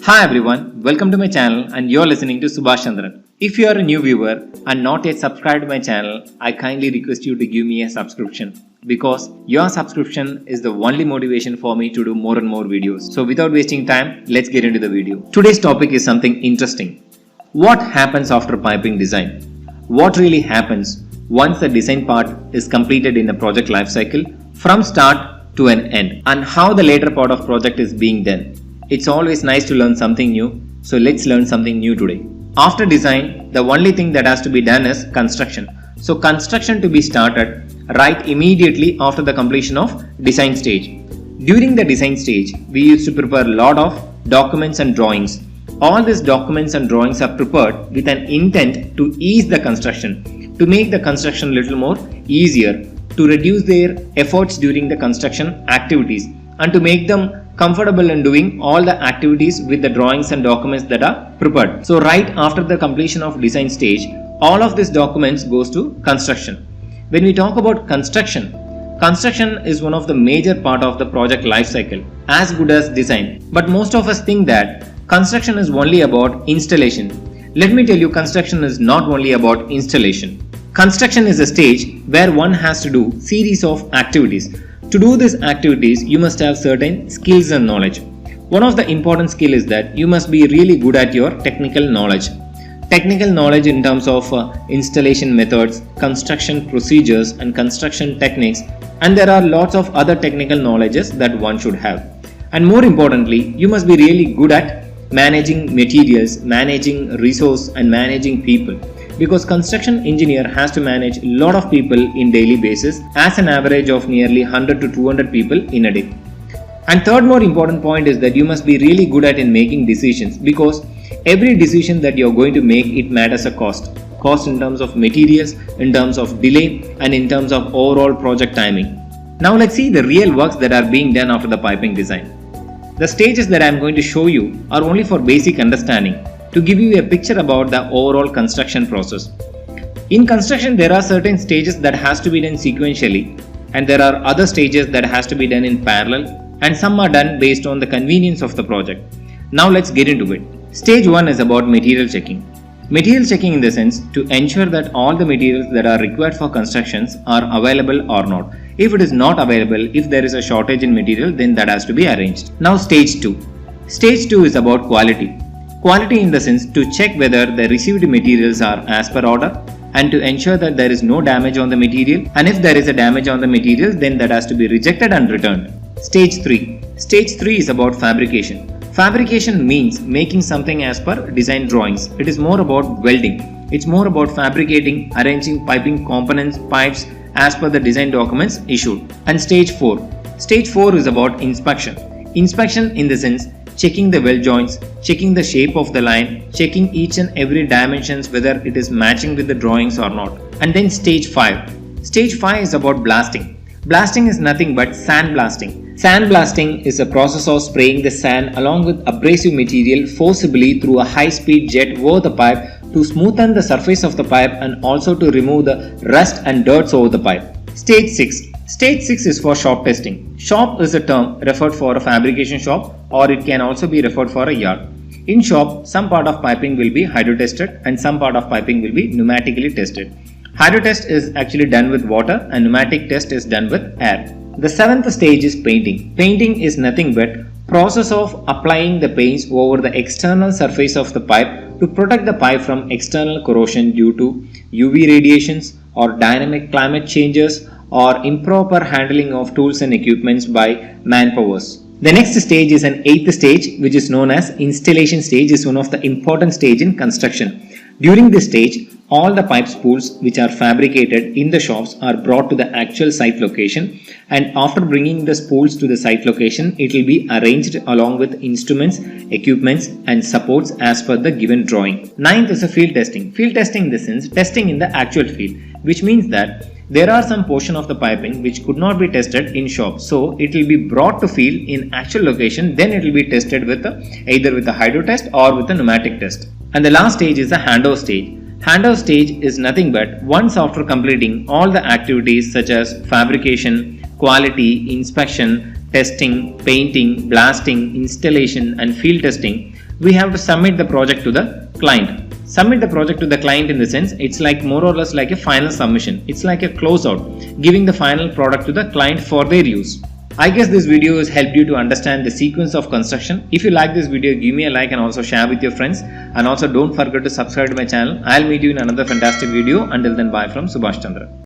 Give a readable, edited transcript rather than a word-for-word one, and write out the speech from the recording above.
Hi everyone, welcome to my channel and you're listening to Subhash Chandran. If you are a new viewer and not yet subscribed to my channel, I kindly request you to give me a subscription because your subscription is the only motivation for me to do more and more videos. So without wasting time, let's get into the video. Today's topic is something interesting. What happens after piping design? What really happens once the design part is completed in the project lifecycle from start to an end, and how the later part of project is being done. It's always nice to learn something new, so let's learn something new today. After design, the only thing that has to be done is construction. So construction to be started right immediately after the completion of design stage. During the design stage, we used to prepare a lot of documents and drawings. All these documents and drawings are prepared with an intent to ease the construction, to make the construction a little more easier, to reduce their efforts during the construction activities, and to make them comfortable in doing all the activities with the drawings and documents that are prepared. So right after the completion of design stage, all of these documents goes to construction. When we talk about construction is one of the major part of the project life cycle, as good as design. But most of us think that construction is only about installation. Let me tell you, construction is not only about installation. Construction is a stage where one has to do series of activities. To do these activities, you must have certain skills and knowledge. One of the important skill is that you must be really good at your technical knowledge. Technical knowledge in terms of installation methods, construction procedures and construction techniques, and there are lots of other technical knowledges that one should have. And more importantly, you must be really good at managing materials, managing resource and managing people. Because construction engineer has to manage a lot of people in daily basis, as an average of nearly 100 to 200 people in a day. And third more important point is that you must be really good at in making decisions, because every decision that you are going to make, it matters a cost. Cost in terms of materials, in terms of delay, and in terms of overall project timing. Now let's see the real works that are being done after the piping design. The stages that I am going to show you are only for basic understanding, to give you a picture about the overall construction process. In construction, there are certain stages that has to be done sequentially, and there are other stages that has to be done in parallel, and some are done based on the convenience of the project. Now let's get into it. Stage 1 is about material checking. Material checking in the sense to ensure that all the materials that are required for constructions are available or not. If it is not available, if there is a shortage in material, then that has to be arranged. Now stage 2. Stage 2 is about quality. Quality in the sense to check whether the received materials are as per order and to ensure that there is no damage on the material, and if there is a damage on the material, then that has to be rejected and returned. Stage 3. Stage 3 is about fabrication. Fabrication means making something as per design drawings. It is more about welding. It's more about fabricating, arranging piping components, pipes as per the design documents issued. And stage 4. Stage 4 is about inspection. Inspection in the sense checking the weld joints, checking the shape of the line, checking each and every dimensions whether it is matching with the drawings or not. And then stage 5. Stage 5 is about blasting. Blasting is nothing but sand blasting. Sand blasting is a process of spraying the sand along with abrasive material forcibly through a high-speed jet over the pipe to smoothen the surface of the pipe and also to remove the rust and dirt over the pipe. Stage 6. Stage 6 is for shop testing. Shop is a term referred for a fabrication shop, or it can also be referred for a yard. In shop, some part of piping will be hydro tested and some part of piping will be pneumatically tested. Hydro test is actually done with water and pneumatic test is done with air. The 7th stage is painting. Painting is nothing but process of applying the paints over the external surface of the pipe to protect the pipe from external corrosion due to UV radiations or dynamic climate changes or improper handling of tools and equipments by manpowers. The next stage is an 8th stage, which is known as installation stage, is one of the important stage in construction. During this stage, all the pipe spools which are fabricated in the shops are brought to the actual site location, and after bringing the spools to the site location, it will be arranged along with instruments, equipments and supports as per the given drawing. 9th is a field testing. Field testing in the sense testing in the actual field, which means that there are some portion of the piping which could not be tested in shop, so it will be brought to field in actual location, then it will be tested with either with a hydro test or with a pneumatic test. And the last stage is the handover stage. Handover stage is nothing but once after completing all the activities such as fabrication, quality, inspection, testing, painting, blasting, installation and field testing, we have to submit the project to the client. Submit the project to the client in the sense it's like more or less like a final submission. It's like a closeout, giving the final product to the client for their use. I guess this video has helped you to understand the sequence of construction. If you like this video, give me a like and also share with your friends. And also don't forget to subscribe to my channel. I'll meet you in another fantastic video. Until then, bye from Subhash Chandra.